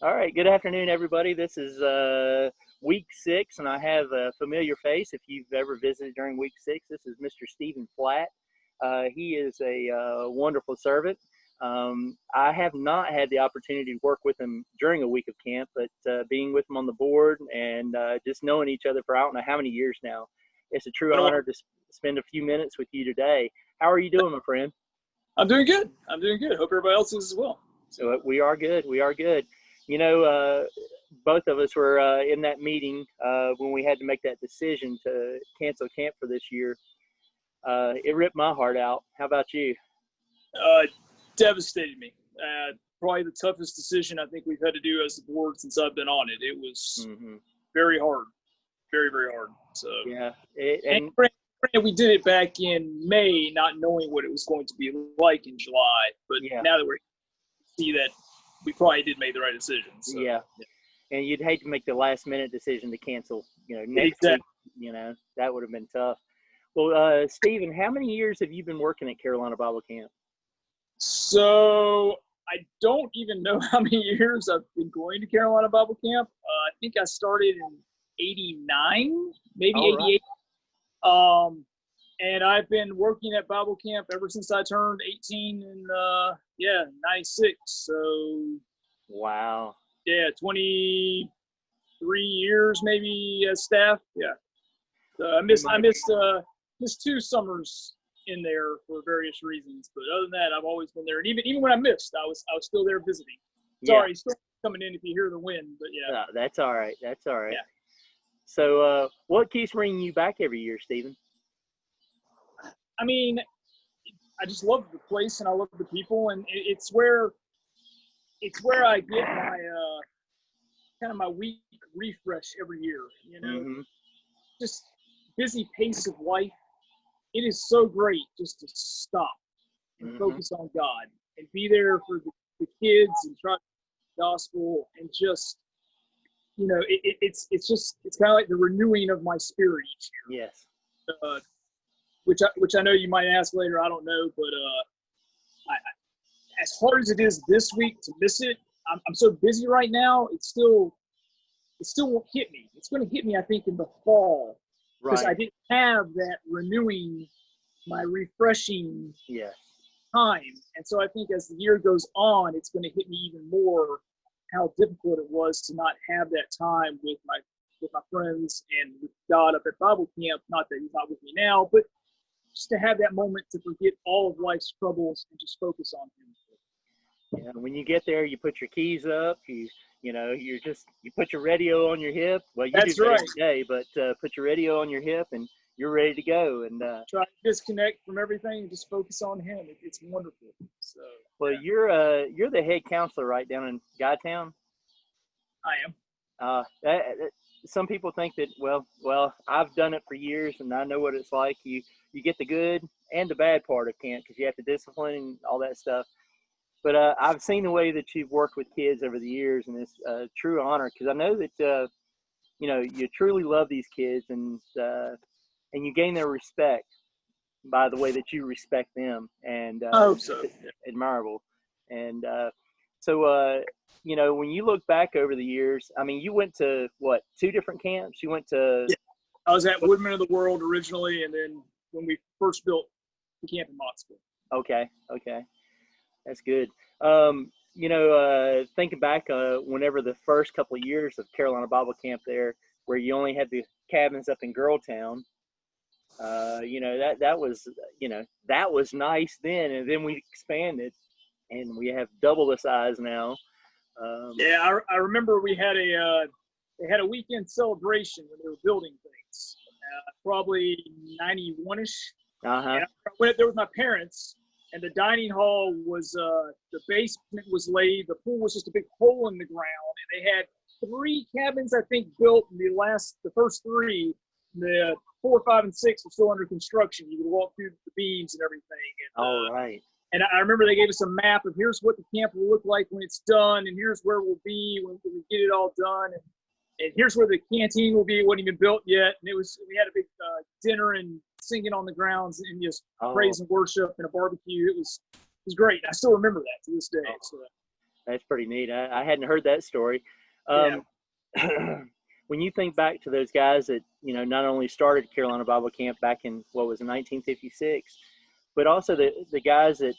All right. Good afternoon, everybody. This is week 6, and I have a familiar face. If you've ever visited during week 6, this is Mr. Stephen Flatt. He is a wonderful servant. I have not had the opportunity to work with him during a week of camp, but being with him on the board and just knowing each other for I don't know how many years now, it's a true honor to spend a few minutes with you today. How are you doing, my friend? I'm doing good. Hope everybody else is as well. So we are good. We are good. You know, both of us were in that meeting when we had to make that decision to cancel camp for this year. It ripped my heart out. How about you? Devastated me. Probably the toughest decision I think we've had to do as the board since I've been on it. It was very hard, very, very hard. So yeah, and we did it back in May, not knowing what it was going to be like in July. But now that we see that, we probably did make the right decision. So. Yeah, and you'd hate to make the last minute decision to cancel. Next week. That would have been tough. Well, Stephen, how many years have you been working at Carolina Bible Camp? So I don't even know how many years I've been going to Carolina Bible Camp. I think I started in '89, maybe '88. Right. And I've been working at Bible Camp ever since I turned 18 in '96. So wow. Yeah, 23 years maybe as staff. Yeah. So I missed 2 summers in there for various reasons, but other than that, I've always been there. And even when I missed, I was still there visiting. Sorry, still coming in if you hear the wind, but yeah. No, that's all right. That's all right. Yeah. So, what keeps bringing you back every year, Stephen? I mean, I just love the place and I love the people, and it's where I get my kind of my week refresh every year. Just busy pace of life. It is so great just to stop and focus on God and be there for the kids and try the gospel and just, it's kind of like the renewing of my spirit each year. Yes. Which I know you might ask later. I don't know, but as hard as it is this week to miss it, I'm so busy right now. It still won't hit me. It's going to hit me, I think, in the fall. Because I didn't have that renewing, my refreshing time. And so I think as the year goes on, it's going to hit me even more how difficult it was to not have that time with my friends and with God up at Bible camp. Not that he's not with me now, but just to have that moment to forget all of life's troubles and just focus on him. Yeah, when you get there, you put your keys up, you put your radio on your hip. Well, you do that every day, but put your radio on your hip and you're ready to go. And try to disconnect from everything and just focus on him. It's wonderful. So. Well, you're the head counselor right down in Guytown. I am. Some people think that well, I've done it for years and I know what it's like. You get the good and the bad part of camp because you have to discipline and all that stuff. But I've seen the way that you've worked with kids over the years, and it's a true honor because I know that you truly love these kids, and you gain their respect by the way that you respect them, and admirable. And so when you look back over the years, I mean, you went to 2 different camps. You went to I was at Woodman of the World originally, and then when we first built the camp in Mottsville. Okay. That's good. Thinking back, whenever the first couple of years of Carolina Bible Camp there, where you only had the cabins up in Girltown, that was nice then, and then we expanded, and we have double the size now. I remember they had a weekend celebration when they were building things, probably 91-ish. And I went up there with my parents. And the dining hall was, the basement was laid. The pool was just a big hole in the ground. And they had 3 cabins, I think, built. And the first 3, the 4, 5, and 6 were still under construction. You could walk through the beams and everything. And, all right. And I remember they gave us a map of here's what the camp will look like when it's done. And here's where we'll be when we get it all done. And here's where the canteen will be. It wasn't even built yet. And we had a big dinner and singing on the grounds and just praise and worship and a barbecue. It was great. I still remember that to this day. So. That's pretty neat. I hadn't heard that story. Yeah. When you think back to those guys that, not only started Carolina Bible Camp back in, what was it, 1956, but also the guys that,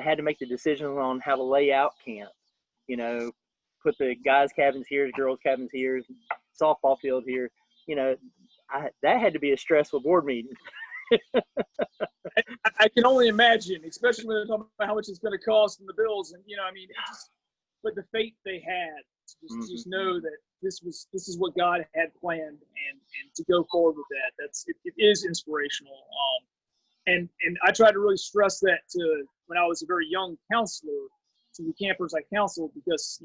had to make the decisions on how to lay out camp, put the guys' cabins here, the girls' cabins here, softball field here, that had to be a stressful board meeting. I can only imagine, especially when they're talking about how much it's going to cost and the bills, and but the faith they had to just know that this is what God had planned, and to go forward with that. It is inspirational. And I try to really stress that to when I was a very young counselor to the campers I counseled, because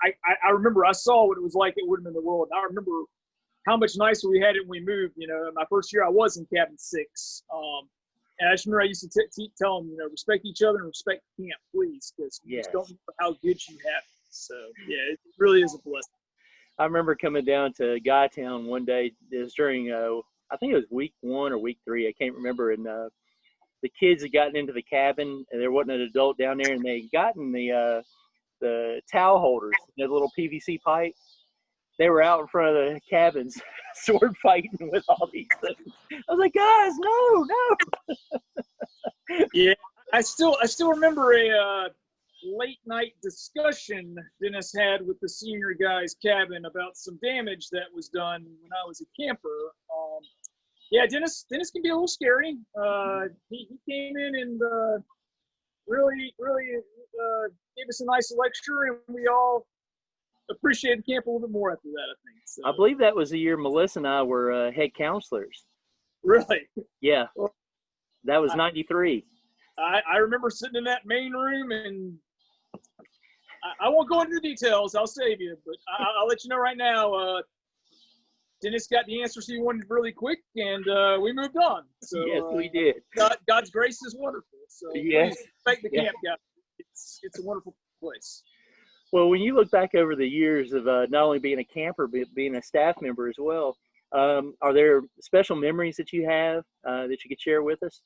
I remember I saw what it was like at Woodman in the world. And I remember how much nicer we had it when we moved. My first year I was in cabin 6. And I just remember I used to tell them, respect each other and respect camp, please, because you just don't know how good you have it. So, yeah, it really is a blessing. I remember coming down to Guytown one day. It was during, I think it was week 1 or week 3. I can't remember. And the kids had gotten into the cabin, and there wasn't an adult down there, and they had gotten the towel holders, the little PVC pipe. They were out in front of the cabins sword fighting with all these things. I was like, guys, no. Yeah, I still remember a late night discussion Dennis had with the senior guys' cabin about some damage that was done when I was a camper. Yeah, Dennis can be a little scary. He came in and really gave us a nice lecture, and we all appreciated camp a little bit more after that, I think. So. I believe that was the year Melissa and I were head counselors. Really? Yeah. That was 93. I remember sitting in that main room, and I won't go into the details. I'll save you, but I'll let you know right now. Dennis got the answers he wanted really quick, and we moved on. So yes, we did. God's grace is wonderful. So yes, respect the camp, guys. It's a wonderful place. Well, when you look back over the years of not only being a camper, but being a staff member as well, are there special memories that you have that you could share with us?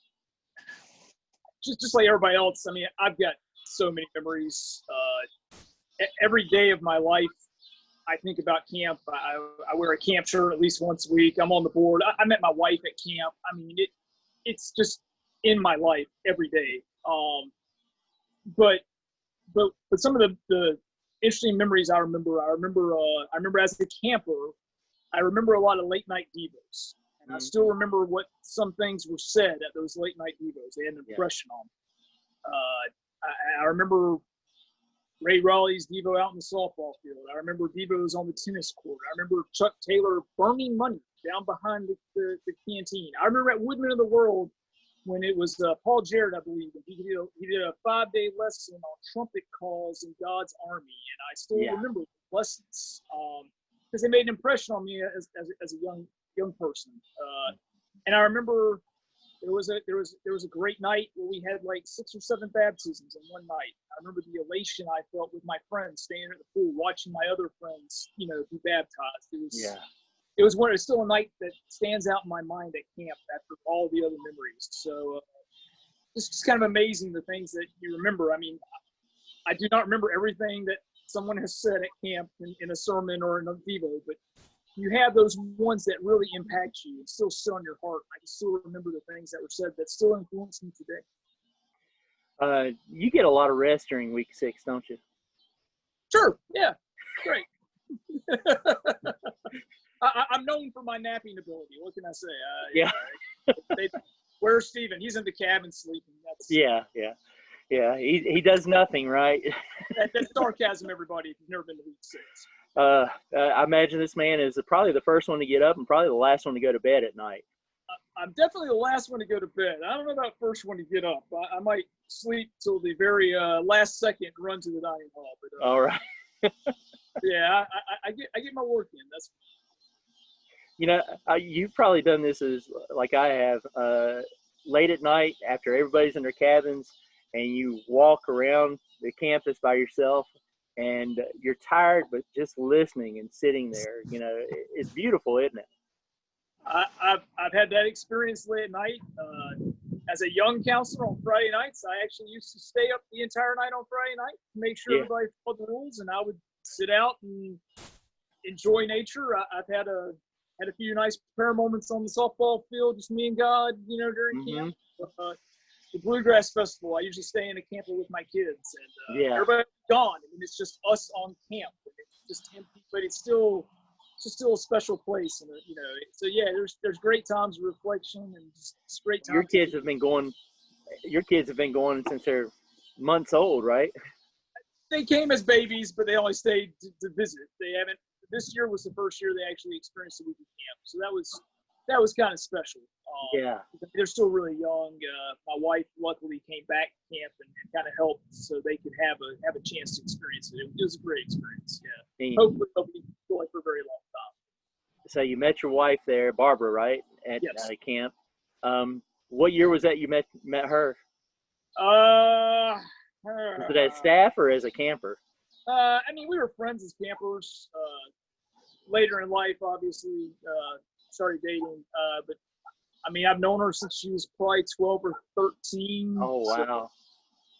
Just like everybody else, I mean, I've got so many memories. Every day of my life, I think about camp. I wear a camp shirt at least once a week. I'm on the board. I met my wife at camp. I mean, it's just in my life every day. But some of the interesting memories I remember as a camper, I remember a lot of late night devos. And I still remember what some things were said at those late night devos. They had an impression on me. I remember Ray Raleigh's devo out in the softball field. I remember devos on the tennis court. I remember Chuck Taylor burning money down behind the canteen. I remember at Woodman of the World when it was Paul Jarrett, I believe, and he did a 5-day lesson on trumpet calls in God's Army. And I still remember the lessons because they made an impression on me as a young person. And I remember there was a great night where we had like 6 or 7 baptisms in one night. I remember the elation I felt with my friends standing at the pool, watching my other friends, be baptized. It was still a night that stands out in my mind at camp after all the other memories. So it's just kind of amazing the things that you remember. I mean, I do not remember everything that someone has said at camp in a sermon or in a devo, but you have those ones that really impact you and still sit on your heart. I can still remember the things that were said that still influence me today. You get a lot of rest during week 6, don't you? Sure. Yeah. Great. I'm known for my napping ability. What can I say? Where's Stephen? He's in the cabin sleeping. Yeah. He does nothing, right? That's sarcasm, everybody. If you've never been to week 6. I imagine this man is probably the first one to get up and probably the last one to go to bed at night. I'm definitely the last one to go to bed. I don't know about first one to get up. I might sleep till the very last second and run to the dining hall. But, all right. Yeah, I get my work in. That's. You've probably done this as like I have, late at night after everybody's in their cabins, and you walk around the campus by yourself, and you're tired, but just listening and sitting there, it's beautiful, isn't it? I've had that experience late at night. as a young counselor on Friday nights, I actually used to stay up the entire night on Friday night to make sure everybody followed the rules, and I would sit out and enjoy nature. I've had a few nice prayer moments on the softball field, just me and God, during camp. The Bluegrass Festival, I usually stay in a camper with my kids, and everybody's gone. I mean, it's just us on camp. It's just empty, but it's still a special place, and So yeah, there's great times of reflection and just great times. Your kids have been going since they're months old, right? They came as babies, but they only stayed to visit. They haven't. This year was the first year they actually experienced a week of camp, so that was kind of special. They're still really young. My wife luckily came back to camp and kind of helped so they could have a chance to experience it. It was a great experience. Yeah. Hopefully they'll be going for a very long time. So you met your wife there, Barbara, right? At camp. What year was that you met her? Was it as staff or as a camper? I mean, we were friends as campers. Later in life, obviously, started dating. But I mean, I've known her since she was probably 12 or 13. Oh, wow. So,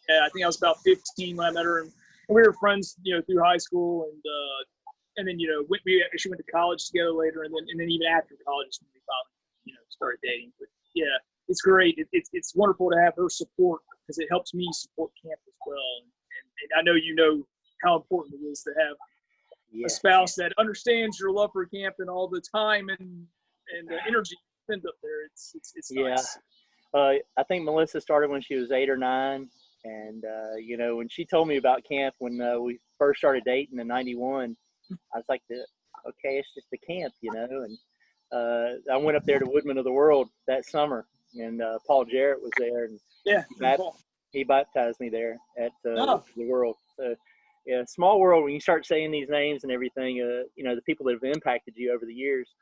yeah, I think I was about 15 when I met her. And we were friends, through high school. And then, we actually went to college together later. And then even after college, we finally, started dating. But yeah, it's great. It's wonderful to have her support because it helps me support camp as well. And I know how important it is to have a spouse that understands your love for camp and all the time and the energy you spend up there. It's nice. I think Melissa started when she was 8 or 9, and when she told me about camp when we first started dating in '91, I was like, okay, it's just a camp, and I went up there to Woodman of the World that summer, and Paul Jarrett was there, and he baptized me there at the World. So. Yeah, small world when you start saying these names and everything, the people that have impacted you over the years.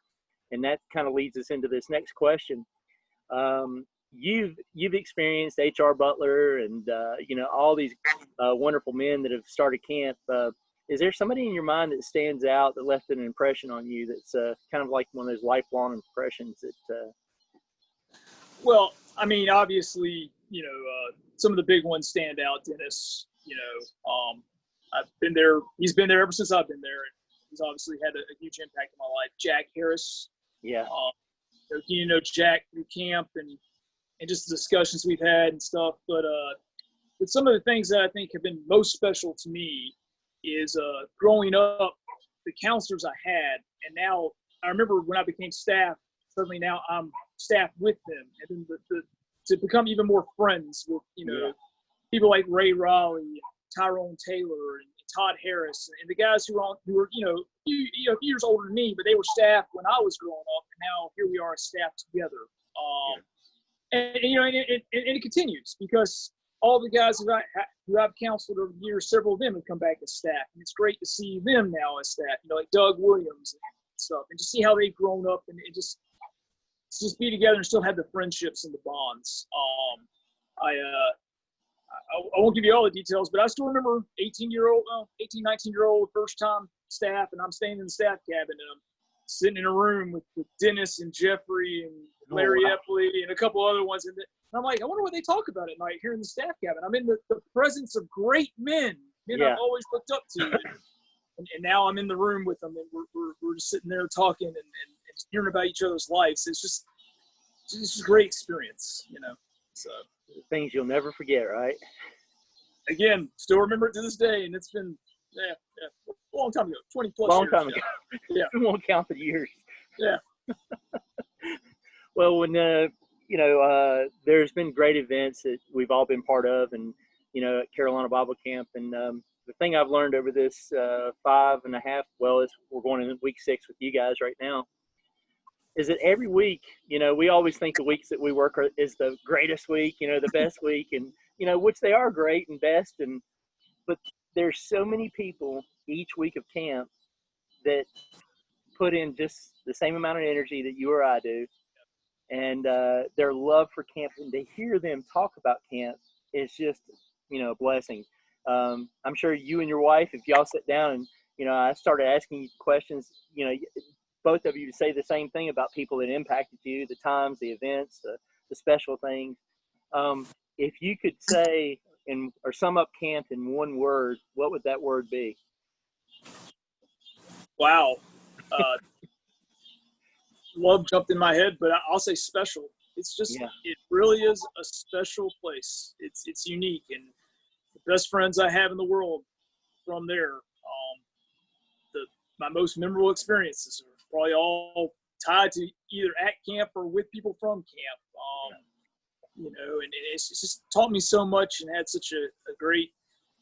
And that kind of leads us into this next question. You've experienced H.R. Butler and, all these wonderful men that have started camp. Is there somebody in your mind that stands out that left an impression on you that's kind of like one of those lifelong impressions that Well, I mean, obviously, some of the big ones stand out. Dennis, I've been there. He's been there ever since I've been there, and he's obviously had a huge impact on my life. Jack Harris, Jack through camp and just the discussions we've had and stuff. But some of the things that I think have been most special to me is growing up, the counselors I had, and now I remember when I became staff. Suddenly now I'm staff with them, and then to become even more friends with people like Ray Raleigh, Tyrone Taylor, and Todd Harris, and the guys who were a few years older than me, but they were staff when I was growing up, and now here we are as staff together. And it continues because all the guys who I've counseled over the years, several of them have come back as staff, and it's great to see them now as staff. Like Doug Williams and stuff, and to see how they've grown up and just be together and still have the friendships and the bonds. I won't give you all the details, but I still remember 18, 19-year-old first time staff, and I'm staying in the staff cabin, and I'm sitting in a room with Dennis and Jeffrey and Larry Epley and a couple other ones. And I'm like, I wonder what they talk about at night here in the staff cabin. I'm in the presence of great men I've always looked up to. And now I'm in the room with them, and we're just sitting there talking and just hearing about each other's lives. It's just a great experience, So things you'll never forget, right? Again, still remember it to this day, and it's been a long time ago, 20 plus long years. Long time ago. Yeah. We won't count the years. Yeah. Well, when there's been great events that we've all been part of, and at Carolina Bible Camp, and the thing I've learned over this 5.5, we're going in week 6 with you guys right now, is that every week, we always think the weeks that we work is the greatest week, the best week, and which they are great and best, but there's so many people each week of camp that put in just the same amount of energy that you or I do, and their love for camp, and to hear them talk about camp is just a blessing. I'm sure you and your wife, if y'all sit down and I started asking you questions, both of you say the same thing about people that impacted you, the times, the events, the special things. If you could say or sum up camp in one word, what would that word be? Wow. Love jumped in my head, but I'll say special. It's just, it really is a special place. It's unique, and the best friends I have in the world from there. My most memorable experiences are probably all tied to either at camp or with people from camp. You know, and it's just taught me so much and had such a great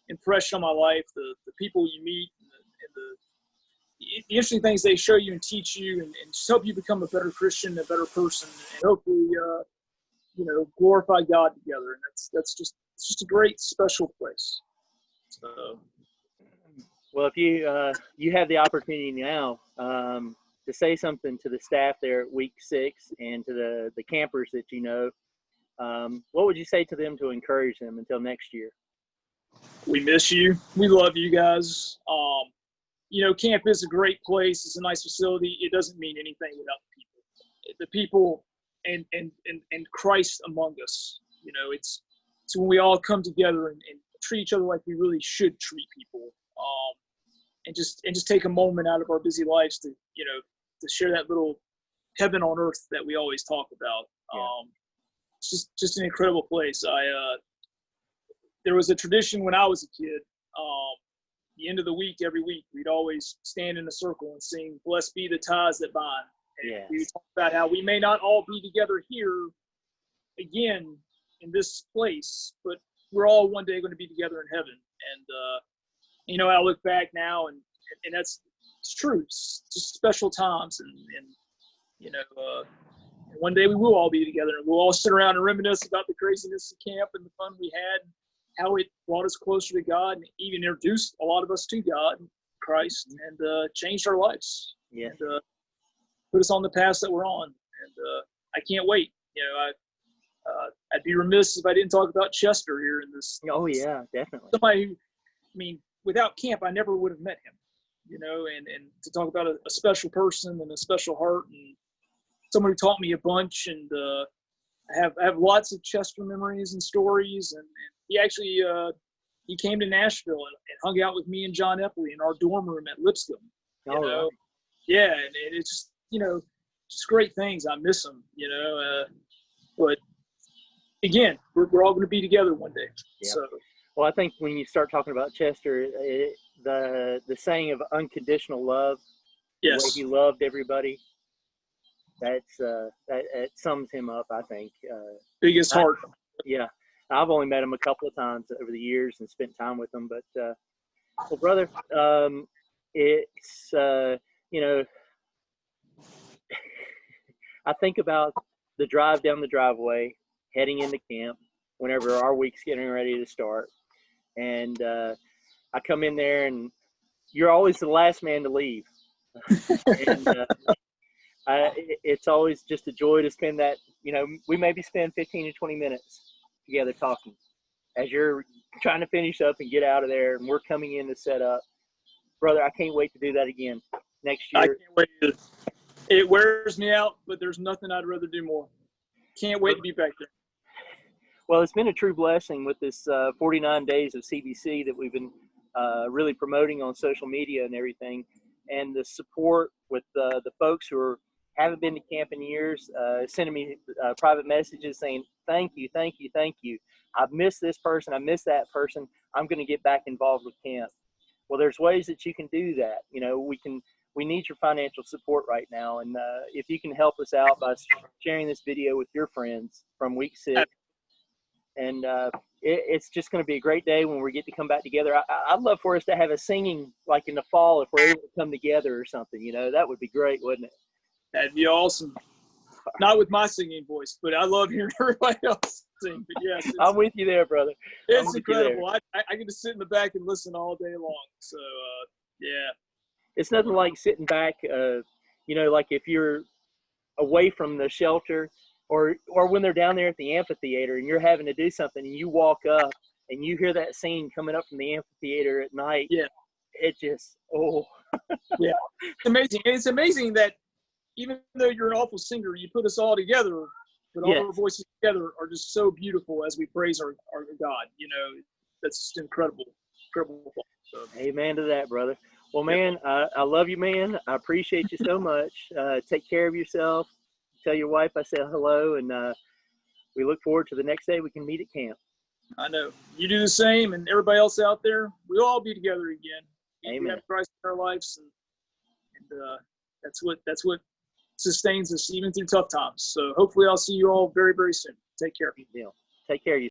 impression on my life. The people you meet and the interesting things they show you and teach you and just help you become a better Christian, a better person, and hopefully, you know, glorify God together. And it's just a great, special place. So. Well, if you have the opportunity now to say something to the staff there at week 6 and to the campers that you know, what would you say to them to encourage them until next year? We miss you. We love you guys. You know, camp is a great place. It's a nice facility. It doesn't mean anything without the people and Christ among us. You know, it's when we all come together and treat each other like we really should treat people. And just take a moment out of our busy lives to, you know, to share that little heaven on earth that we always talk about. It's just an incredible place. There was a tradition when I was a kid. The end of the week, every week, we'd always stand in a circle and sing "Blessed Be the Ties That Bind." And we would talk about how we may not all be together here again in this place, but we're all one day going to be together in heaven. And you know, I look back now, and it's true. It's just special times, and you know, one day we will all be together, and we'll all sit around and reminisce about the craziness of camp and the fun we had, how it brought us closer to God, and even introduced a lot of us to God, Christ, and changed our lives. Yeah. And put us on the path that we're on, and I can't wait. You know, I'd be remiss if I didn't talk about Chester here in this. Oh yeah, definitely. Somebody who, I mean, without camp, I never would have met him, you know, and to talk about a special person and a special heart and someone who taught me a bunch. And I have lots of Chester memories and stories. And he actually, he came to Nashville and hung out with me and John Epley in our dorm room at Lipscomb. You know? Right. Yeah. And it's just, you know, just great things. I miss him, you know, but again, we're all going to be together one day. Yeah. So. Well, I think when you start talking about Chester, the saying of unconditional love, yes, the way he loved everybody, that sums him up, I think. Biggest heart. Yeah. I've only met him a couple of times over the years and spent time with him. But, well, brother, it's, you know, I think about the drive down the driveway, heading into camp, whenever our week's getting ready to start. And I come in there, and you're always the last man to leave. And it's always just a joy to spend that, you know, we maybe spend 15 to 20 minutes together talking as you're trying to finish up and get out of there, and we're coming in to set up. Brother, I can't wait to do that again next year. I can't wait. It wears me out, but there's nothing I'd rather do more. Can't wait to be back there. Well, it's been a true blessing with this 49 days of CBC that we've been really promoting on social media and everything, and the support with the folks who haven't been to camp in years, sending me private messages saying, thank you, thank you, thank you. I've missed this person. I missed that person. I'm going to get back involved with camp. Well, there's ways that you can do that. You know, we need your financial support right now. And if you can help us out by sharing this video with your friends from week 6, and it's just going to be a great day when we get to come back together. I'd love for us to have a singing like in the fall if we're able to come together or something. You know, that would be great, wouldn't it? That'd be awesome. Not with my singing voice, but I love hearing everybody else sing. But yes, I'm with you there, brother. It's incredible. I get to sit in the back and listen all day long. So, yeah. It's nothing like sitting back, you know, like if you're away from the shelter or when they're down there at the amphitheater and you're having to do something and you walk up and you hear that scene coming up from the amphitheater at night. Yeah. It just, oh. Yeah. It's amazing. And it's amazing that even though you're an awful singer, you put us all together but all our voices together are just so beautiful as we praise our God. You know, that's just incredible. So. Amen to that, brother. Well, man, I love you, man. I appreciate you so much. Take care of yourself. Tell your wife I said hello, and we look forward to the next day we can meet at camp. I know. You do the same, and everybody else out there, we'll all be together again. Amen. We have Christ in our lives, and that's what sustains us even through tough times. So hopefully I'll see you all very, very soon. Take care. Take care of you.